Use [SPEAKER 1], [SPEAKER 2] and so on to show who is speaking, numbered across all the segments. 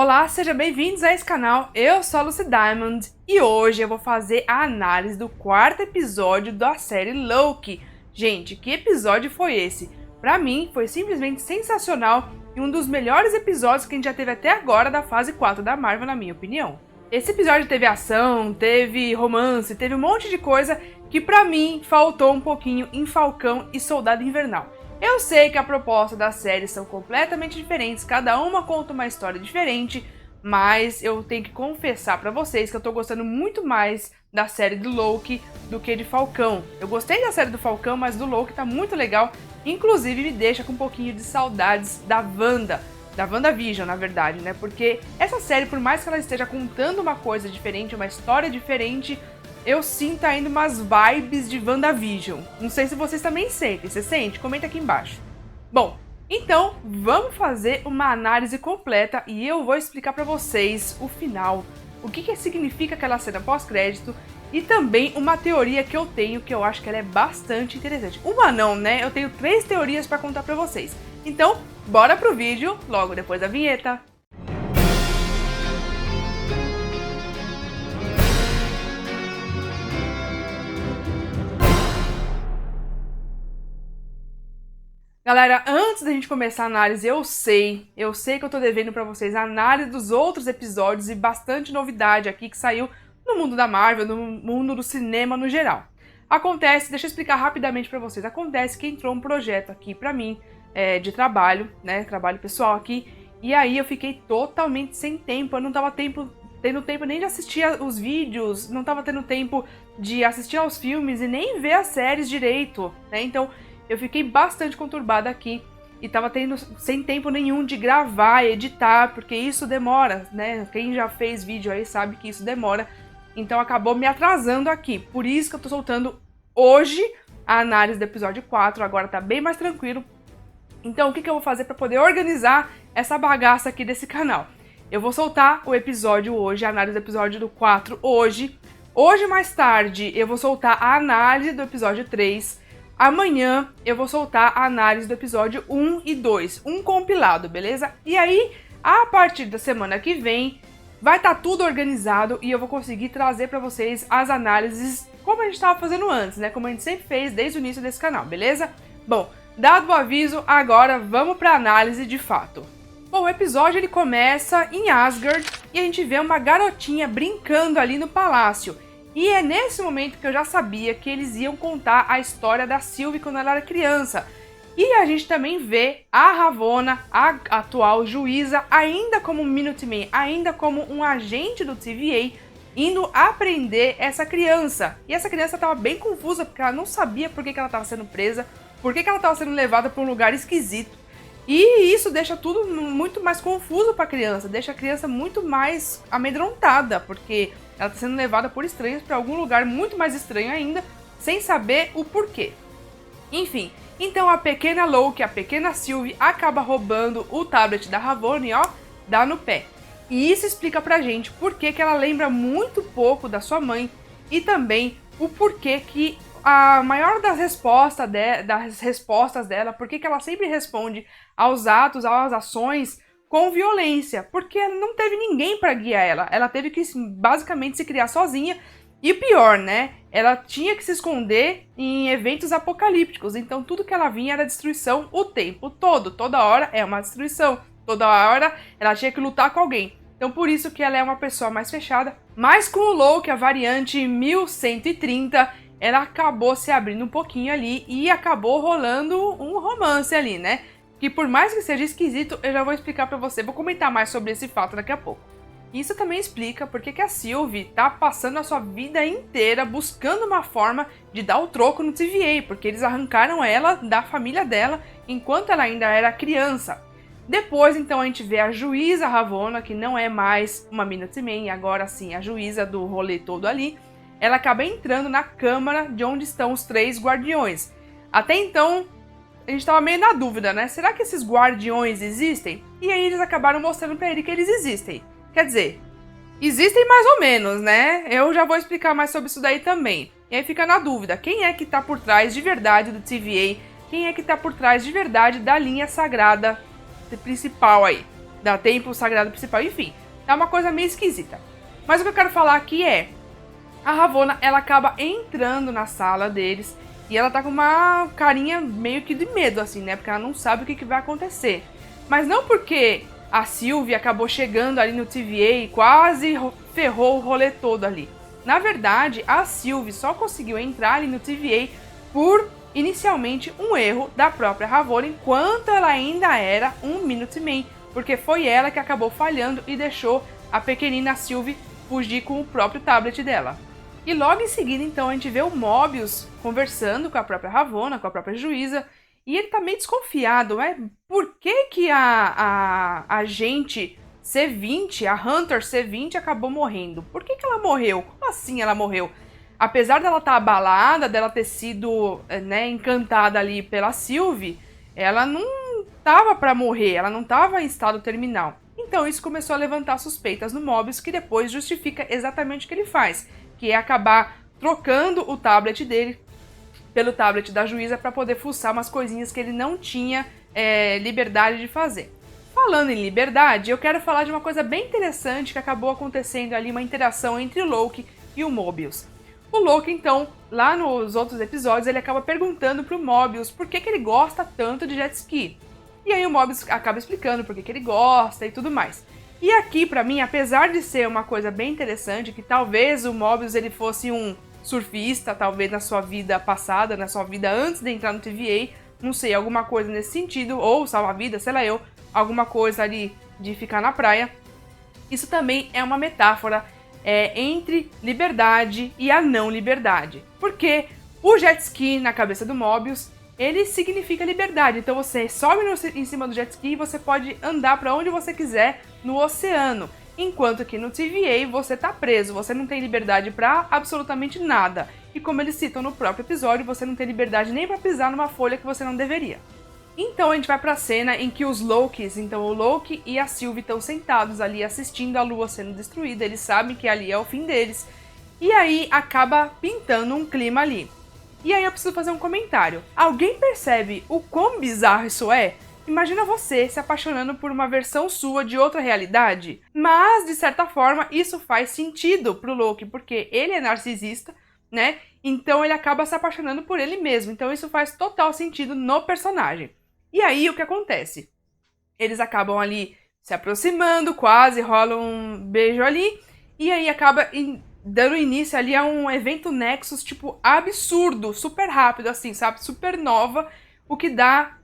[SPEAKER 1] Olá, sejam bem-vindos a esse canal, eu sou a Lucy Diamond e hoje eu vou fazer a análise do quarto episódio da série Loki. Gente, que episódio foi esse? Pra mim, foi simplesmente sensacional e um dos melhores episódios que a gente já teve até agora da fase 4 da Marvel, na minha opinião. Esse episódio teve ação, teve romance, teve um monte de coisa que pra mim faltou um pouquinho em Falcão e Soldado Invernal. Eu sei que a proposta das séries são completamente diferentes, cada uma conta uma história diferente, mas eu tenho que confessar pra vocês que eu tô gostando muito mais da série do Loki do que de Falcão. Eu gostei da série do Falcão, mas do Loki tá muito legal, inclusive me deixa com um pouquinho de saudades da WandaVision, na verdade, né? Porque essa série, por mais que ela esteja contando uma coisa diferente, uma história diferente, eu sinto ainda umas vibes de WandaVision. Não sei se vocês também sentem. Você sente? Comenta aqui embaixo. Bom, então vamos fazer uma análise completa e eu vou explicar pra vocês o final, o que significa aquela cena pós-crédito e também uma teoria que eu tenho que eu acho que ela é bastante interessante. Uma não, né? Eu tenho 3 teorias pra contar pra vocês. Então, bora pro vídeo logo depois da vinheta. Galera, antes da gente começar a análise, eu sei que eu tô devendo pra vocês a análise dos outros episódios e bastante novidade aqui que saiu no mundo da Marvel, no mundo do cinema no geral. Acontece, deixa eu explicar rapidamente pra vocês, acontece que entrou um projeto aqui pra mim, de trabalho, né, trabalho pessoal aqui, e aí eu fiquei totalmente sem tempo, eu não tava tendo tempo nem de assistir os vídeos, não tava tendo tempo de assistir aos filmes e nem ver as séries direito, né, então eu fiquei bastante conturbada aqui e tava tendo sem tempo nenhum de gravar, editar, porque isso demora, né? Quem já fez vídeo aí sabe que isso demora, então acabou me atrasando aqui. Por isso que eu tô soltando hoje a análise do episódio 4, agora tá bem mais tranquilo. Então o que eu vou fazer para poder organizar essa bagaça aqui desse canal? Eu vou soltar o episódio hoje, a análise do episódio do 4 hoje. Hoje mais tarde eu vou soltar a análise do episódio 3. Amanhã eu vou soltar a análise do episódio 1 e 2, um compilado, beleza? E aí, a partir da semana que vem, vai estar tudo organizado e eu vou conseguir trazer pra vocês as análises como a gente estava fazendo antes, né? Como a gente sempre fez desde o início desse canal, beleza? Bom, dado o aviso, agora vamos pra análise de fato. Bom, o episódio ele começa em Asgard e a gente vê uma garotinha brincando ali no palácio. E é nesse momento que eu já sabia que eles iam contar a história da Sylvie quando ela era criança. E a gente também vê a Ravonna, a atual juíza, ainda como Minuteman, ainda como um agente do TVA, indo aprender essa criança. E essa criança estava bem confusa, porque ela não sabia por que ela estava sendo presa, por que ela estava sendo levada para um lugar esquisito. E isso deixa tudo muito mais confuso para a criança, deixa a criança muito mais amedrontada, porque ela está sendo levada por estranhos para algum lugar muito mais estranho ainda, sem saber o porquê. Enfim, então a pequena Loki, a pequena Sylvie, acaba roubando o tablet da Ravonna e ó, dá no pé. E isso explica pra gente por que ela lembra muito pouco da sua mãe e também o porquê que a maior das respostas dela, por que ela sempre responde aos atos, às ações com violência, porque ela não teve ninguém para guiar ela teve que basicamente se criar sozinha, e pior, né, ela tinha que se esconder em eventos apocalípticos, então tudo que ela vinha era destruição o tempo todo, toda hora é uma destruição, toda hora ela tinha que lutar com alguém, então por isso que ela é uma pessoa mais fechada, mas com o Loki, a variante 1130, ela acabou se abrindo um pouquinho ali e acabou rolando um romance ali, né? Que por mais que seja esquisito, eu já vou explicar pra você, vou comentar mais sobre esse fato daqui a pouco. Isso também explica porque que a Sylvie tá passando a sua vida inteira buscando uma forma de dar o troco no TVA, porque eles arrancaram ela da família dela enquanto ela ainda era criança. Depois, então, a gente vê a juíza Ravonna, que não é mais uma Minuteman, agora sim a juíza do rolê todo ali, ela acaba entrando na câmara de onde estão os 3 guardiões. Até então, a gente tava meio na dúvida, né? Será que esses guardiões existem? E aí eles acabaram mostrando pra ele que eles existem. Quer dizer, existem mais ou menos, né? Eu já vou explicar mais sobre isso daí também. E aí fica na dúvida, quem é que tá por trás de verdade do TVA? Quem é que tá por trás de verdade da linha sagrada principal aí? da templo sagrado principal, enfim, tá uma coisa meio esquisita. Mas o que eu quero falar aqui é, a Ravonna, ela acaba entrando na sala deles e ela tá com uma carinha meio que de medo, assim, né, porque ela não sabe o que vai acontecer. Mas não porque a Sylvie acabou chegando ali no TVA e quase ferrou o rolê todo ali. Na verdade, a Sylvie só conseguiu entrar ali no TVA por, inicialmente, um erro da própria Ravonna, enquanto ela ainda era um Minuteman, porque foi ela que acabou falhando e deixou a pequenina Sylvie fugir com o próprio tablet dela. E logo em seguida, então, a gente vê o Mobius conversando com a própria Ravonna, com a própria juíza, e ele tá meio desconfiado, né? Por que a agente C20, a Hunter C20, acabou morrendo? Por que ela morreu? Como assim ela morreu? Apesar dela estar abalada, dela ter sido, né, encantada ali pela Sylvie, ela não tava para morrer, ela não tava em estado terminal. Então isso começou a levantar suspeitas no Mobius, que depois justifica exatamente o que ele faz, que é acabar trocando o tablet dele pelo tablet da juíza para poder fuçar umas coisinhas que ele não tinha liberdade de fazer. Falando em liberdade, eu quero falar de uma coisa bem interessante que acabou acontecendo ali, uma interação entre o Loki e o Mobius. O Loki, então, lá nos outros episódios, ele acaba perguntando pro Mobius por que ele gosta tanto de jet ski. E aí o Mobius acaba explicando por que ele gosta e tudo mais. E aqui, pra mim, apesar de ser uma coisa bem interessante, que talvez o Mobius ele fosse um surfista, talvez na sua vida passada, na sua vida antes de entrar no TVA, não sei, alguma coisa nesse sentido, ou salva-vida, sei lá eu, alguma coisa ali de ficar na praia. Isso também é uma metáfora entre liberdade e a não liberdade. Porque o jet ski na cabeça do Mobius, ele significa liberdade. Então você sobe em cima do jet ski e você pode andar para onde você quiser no oceano. Enquanto que no TVA você tá preso, você não tem liberdade para absolutamente nada. E como eles citam no próprio episódio, você não tem liberdade nem para pisar numa folha que você não deveria. Então a gente vai pra cena em que os Lokis, então o Loki e a Sylvie estão sentados ali assistindo a lua sendo destruída, eles sabem que ali é o fim deles. E aí acaba pintando um clima ali. E aí eu preciso fazer um comentário. Alguém percebe o quão bizarro isso é? Imagina você se apaixonando por uma versão sua de outra realidade. Mas, de certa forma, isso faz sentido pro Loki, porque ele é narcisista, né? Então ele acaba se apaixonando por ele mesmo. Então isso faz total sentido no personagem. E aí o que acontece? Eles acabam ali se aproximando, quase rola um beijo ali. E aí acaba dando início ali a um evento Nexus, tipo, absurdo, super rápido, assim, sabe? Supernova. O que dá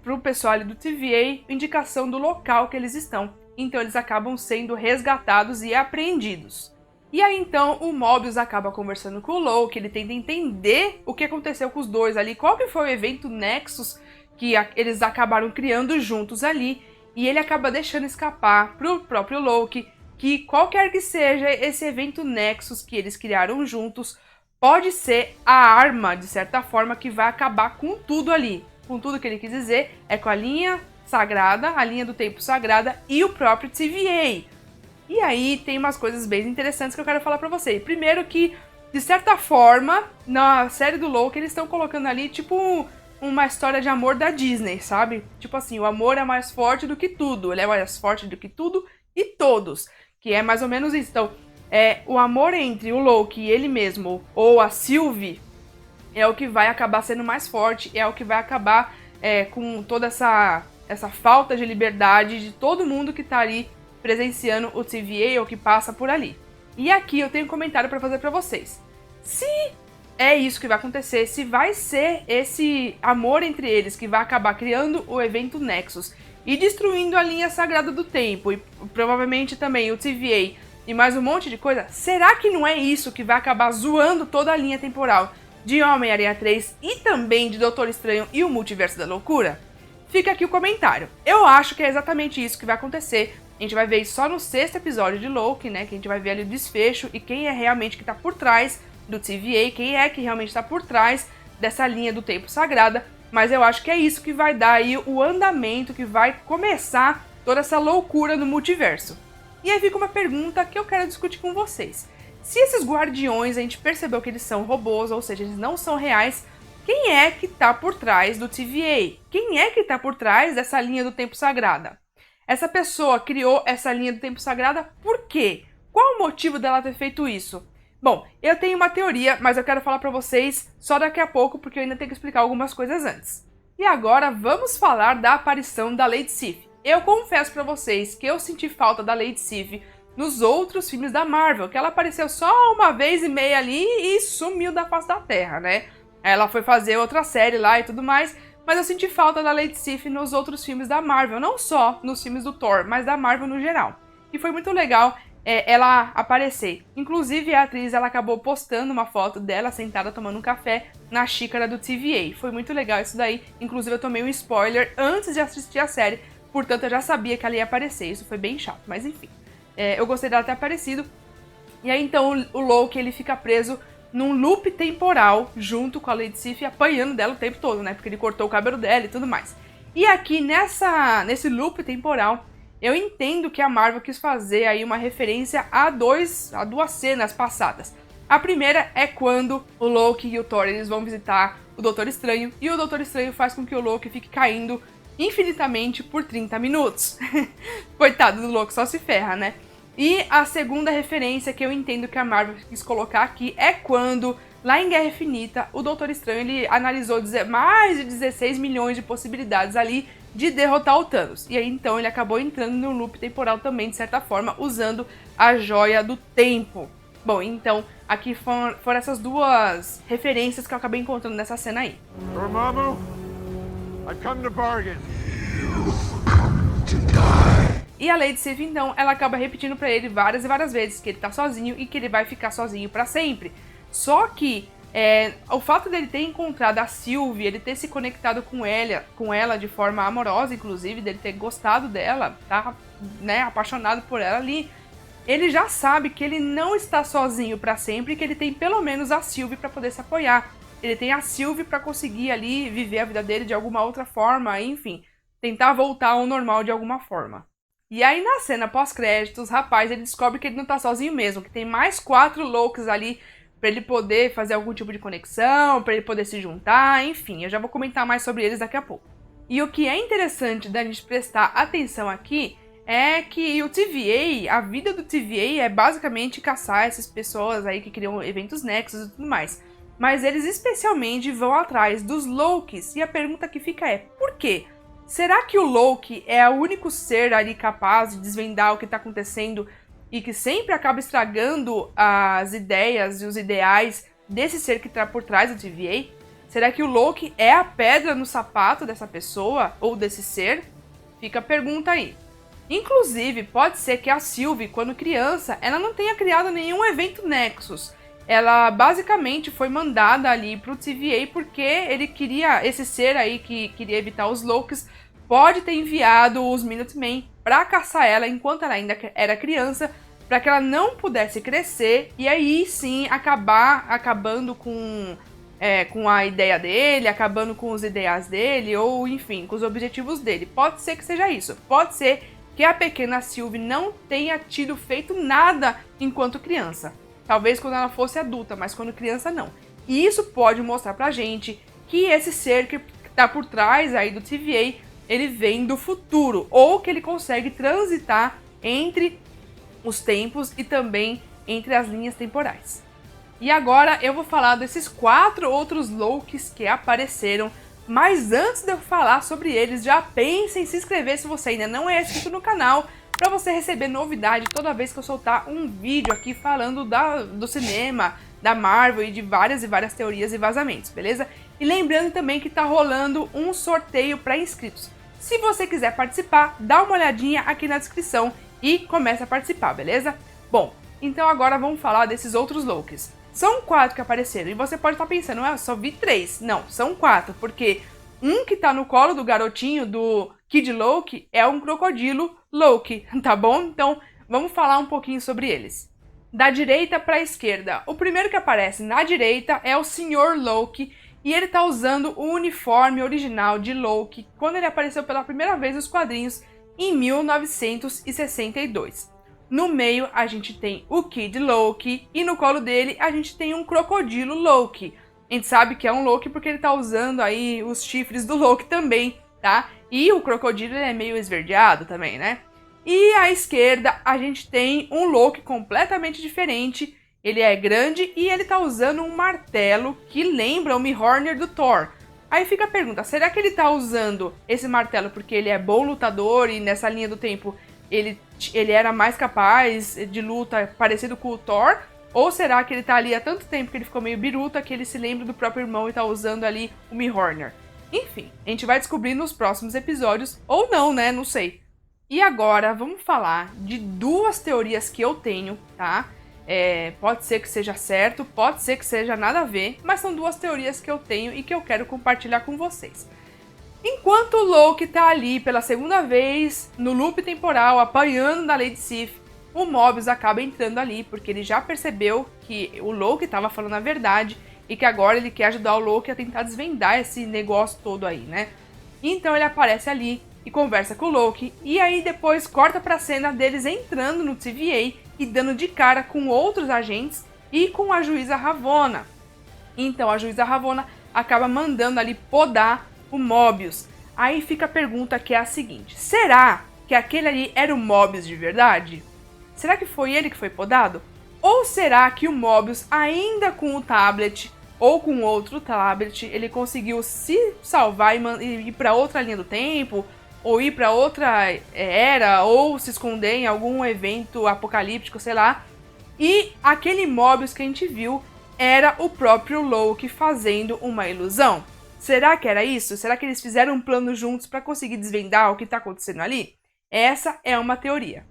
[SPEAKER 1] pro pessoal ali do TVA indicação do local que eles estão. Então eles acabam sendo resgatados e apreendidos. E aí então o Mobius acaba conversando com o Loki, ele tenta entender o que aconteceu com os dois ali, qual que foi o evento Nexus que eles acabaram criando juntos ali, e ele acaba deixando escapar pro próprio Loki que qualquer que seja esse evento Nexus que eles criaram juntos, pode ser a arma, de certa forma, que vai acabar com tudo ali. Com tudo que ele quis dizer, é com a linha sagrada, a linha do tempo sagrada e o próprio TVA. E aí tem umas coisas bem interessantes que eu quero falar pra você. Primeiro que, de certa forma, na série do Loki, eles estão colocando ali, tipo, uma história de amor da Disney, sabe? Tipo assim, o amor é mais forte do que tudo. Ele é mais forte do que tudo e todos. Que é mais ou menos isso. Então, o amor entre o Loki e ele mesmo, ou a Sylvie, é o que vai acabar sendo mais forte, é o que vai acabar com toda essa falta de liberdade de todo mundo que tá ali presenciando o TVA ou que passa por ali. E aqui eu tenho um comentário para fazer para vocês. Se é isso que vai acontecer, se vai ser esse amor entre eles que vai acabar criando o evento Nexus e destruindo a linha sagrada do tempo, e provavelmente também o TVA e mais um monte de coisa, será que não é isso que vai acabar zoando toda a linha temporal de Homem-Aranha 3 e também de Doutor Estranho e o Multiverso da Loucura? Fica aqui o comentário. Eu acho que é exatamente isso que vai acontecer. A gente vai ver isso só no 6º episódio de Loki, né? Que a gente vai ver ali o desfecho e quem é realmente que tá por trás do TVA, quem é que realmente tá por trás dessa linha do tempo sagrada. Mas eu acho que é isso que vai dar aí o andamento, que vai começar toda essa loucura no multiverso. E aí fica uma pergunta que eu quero discutir com vocês. Se esses guardiões a gente percebeu que eles são robôs, ou seja, eles não são reais, quem é que tá por trás do TVA? Quem é que tá por trás dessa linha do tempo sagrada? Essa pessoa criou essa linha do tempo sagrada por quê? Qual o motivo dela ter feito isso? Bom, eu tenho uma teoria, mas eu quero falar pra vocês só daqui a pouco, porque eu ainda tenho que explicar algumas coisas antes. E agora vamos falar da aparição da Lady Sif. Eu confesso pra vocês que eu senti falta da Lady Sif nos outros filmes da Marvel, que ela apareceu só uma vez e meia ali e sumiu da face da Terra, né? Ela foi fazer outra série lá e tudo mais, mas eu senti falta da Lady Sif nos outros filmes da Marvel, não só nos filmes do Thor, mas da Marvel no geral. E foi muito legal ela aparecer. Inclusive, a atriz ela acabou postando uma foto dela sentada tomando um café na xícara do TVA. Foi muito legal isso daí. Inclusive, eu tomei um spoiler antes de assistir a série, portanto, eu já sabia que ela ia aparecer. Isso foi bem chato, mas enfim. Eu gostei dela ter aparecido. E aí, então, o Loki ele fica preso num loop temporal junto com a Lady Sif, apanhando dela o tempo todo, né? Porque ele cortou o cabelo dela e tudo mais. E aqui, nesse loop temporal, eu entendo que a Marvel quis fazer aí uma referência a duas cenas passadas. A primeira é quando o Loki e o Thor eles vão visitar o Doutor Estranho, e o Doutor Estranho faz com que o Loki fique caindo infinitamente por 30 minutos. Coitado do Loki, só se ferra, né? E a segunda referência que eu entendo que a Marvel quis colocar aqui é quando, lá em Guerra Infinita, o Doutor Estranho ele analisou mais de 16 milhões de possibilidades ali de derrotar o Thanos. E aí então ele acabou entrando no loop temporal também, de certa forma, usando a Joia do Tempo. Bom, então aqui foram essas duas referências que eu acabei encontrando nessa cena aí.
[SPEAKER 2] Dormammu, I've come to bargain.
[SPEAKER 1] E a Lady Sif, então, ela acaba repetindo pra ele várias e várias vezes que ele tá sozinho e que ele vai ficar sozinho pra sempre. Só que o fato dele ter encontrado a Sylvie, ele ter se conectado com ela de forma amorosa, inclusive, dele ter gostado dela, tá, né, apaixonado por ela ali, ele já sabe que ele não está sozinho pra sempre e que ele tem pelo menos a Sylvie pra poder se apoiar. Ele tem a Sylvie pra conseguir ali viver a vida dele de alguma outra forma, enfim, tentar voltar ao normal de alguma forma. E aí na cena pós-créditos, rapaz, ele descobre que ele não tá sozinho mesmo, que tem mais 4 Lokis ali pra ele poder fazer algum tipo de conexão, pra ele poder se juntar, enfim, eu já vou comentar mais sobre eles daqui a pouco. E o que é interessante da gente prestar atenção aqui é que o TVA, a vida do TVA é basicamente caçar essas pessoas aí que criam eventos Nexus e tudo mais. Mas eles especialmente vão atrás dos Lokis, e a pergunta que fica é, por quê? Será que o Loki é o único ser ali capaz de desvendar o que está acontecendo e que sempre acaba estragando as ideias e os ideais desse ser que está por trás do TVA? Será que o Loki é a pedra no sapato dessa pessoa ou desse ser? Fica a pergunta aí. Inclusive, pode ser que a Sylvie, quando criança, ela não tenha criado nenhum evento Nexus. Ela basicamente foi mandada ali pro TVA porque ele queria, esse ser aí que queria evitar os Lokis, pode ter enviado os Minutemen pra caçar ela enquanto ela ainda era criança, para que ela não pudesse crescer e aí sim acabando com a ideia dele, acabando com os ideais dele, ou enfim, com os objetivos dele. Pode ser que seja isso, pode ser que a pequena Sylvie não tenha tido feito nada enquanto criança. Talvez quando ela fosse adulta, mas quando criança não. E isso pode mostrar pra gente que esse ser que tá por trás aí do TVA, ele vem do futuro, ou que ele consegue transitar entre os tempos e também entre as linhas temporais. E agora eu vou falar desses 4 outros Lokis que apareceram, mas antes de eu falar sobre eles, já pense em se inscrever se você ainda não é inscrito no canal, para você receber novidade toda vez que eu soltar um vídeo aqui falando do cinema, da Marvel e de várias e várias teorias e vazamentos, beleza? E lembrando também que tá rolando um sorteio para inscritos. Se você quiser participar, dá uma olhadinha aqui na descrição e começa a participar, beleza? Bom, então agora vamos falar desses outros Lokis. São 4 que apareceram e você pode estar pensando, eu só vi 3. Não, são 4, porque um que tá no colo do garotinho do Kid Loki é um crocodilo Loki, tá bom? Então vamos falar um pouquinho sobre eles. Da direita para a esquerda, o primeiro que aparece na direita é o Sr. Loki e ele tá usando o uniforme original de Loki quando ele apareceu pela primeira vez nos quadrinhos em 1962. No meio a gente tem o Kid Loki e no colo dele a gente tem um crocodilo Loki. A gente sabe que é um Loki porque ele tá usando aí os chifres do Loki também, tá? E o crocodilo é meio esverdeado também, né? E à esquerda a gente tem um Loki completamente diferente. Ele é grande e ele tá usando um martelo que lembra o Mjolnir do Thor. Aí fica a pergunta, será que ele tá usando esse martelo porque ele é bom lutador e nessa linha do tempo ele era mais capaz de luta parecido com o Thor? Ou será que ele tá ali há tanto tempo que ele ficou meio biruta que ele se lembra do próprio irmão e tá usando ali o Mjolnir? Enfim, a gente vai descobrir nos próximos episódios, ou não, né? Não sei. E agora vamos falar de duas teorias que eu tenho, tá? Pode ser que seja certo, pode ser que seja nada a ver, mas são duas teorias que eu tenho e que eu quero compartilhar com vocês. Enquanto o Loki tá ali pela segunda vez no loop temporal, apanhando da Lady Sif, o Mobius acaba entrando ali, porque ele já percebeu que o Loki estava falando a verdade e que agora ele quer ajudar o Loki a tentar desvendar esse negócio todo aí, né? Então ele aparece ali e conversa com o Loki, e aí depois corta pra cena deles entrando no TVA e dando de cara com outros agentes e com a juíza Ravonna. Então a juíza Ravonna acaba mandando ali podar o Mobius. Aí fica a pergunta que é a seguinte, será que aquele ali era o Mobius de verdade? Será que foi ele que foi podado? Ou será que o Mobius, ainda com o tablet ou com outro tablet, ele conseguiu se salvar e ir para outra linha do tempo, ou ir para outra era, ou se esconder em algum evento apocalíptico, sei lá. E aquele Mobius que a gente viu era o próprio Loki fazendo uma ilusão. Será que era isso? Será que eles fizeram um plano juntos para conseguir desvendar o que está acontecendo ali? Essa é uma teoria.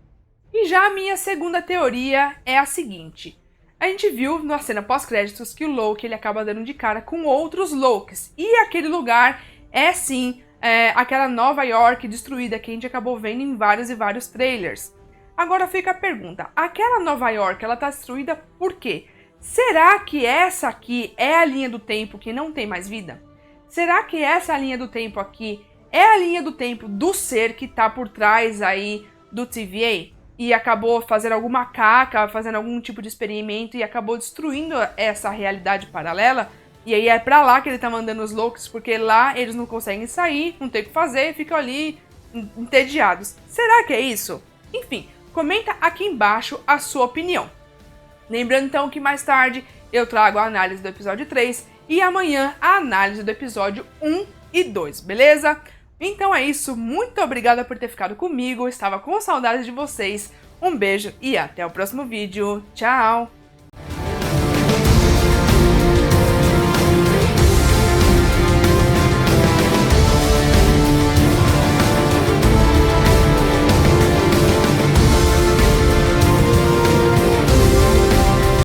[SPEAKER 1] E já a minha segunda teoria é a seguinte. A gente viu na cena pós-créditos que o Loki ele acaba dando de cara com outros Lokis. E aquele lugar é sim aquela Nova York destruída que a gente acabou vendo em vários e vários trailers. Agora fica a pergunta, aquela Nova York ela tá destruída por quê? Será que essa aqui é a linha do tempo que não tem mais vida? Será que essa linha do tempo aqui é a linha do tempo do ser que tá por trás aí do TVA? E acabou fazendo alguma caca, fazendo algum tipo de experimento e acabou destruindo essa realidade paralela? E aí é pra lá que ele tá mandando os Lokis, porque lá eles não conseguem sair, não tem o que fazer, ficam ali entediados. Será que é isso? Enfim, comenta aqui embaixo a sua opinião. Lembrando então que mais tarde eu trago a análise do episódio 3 e amanhã a análise do episódio 1 e 2, beleza? Então é isso, muito obrigada por ter ficado comigo, estava com saudades de vocês, um beijo e até o próximo vídeo, tchau!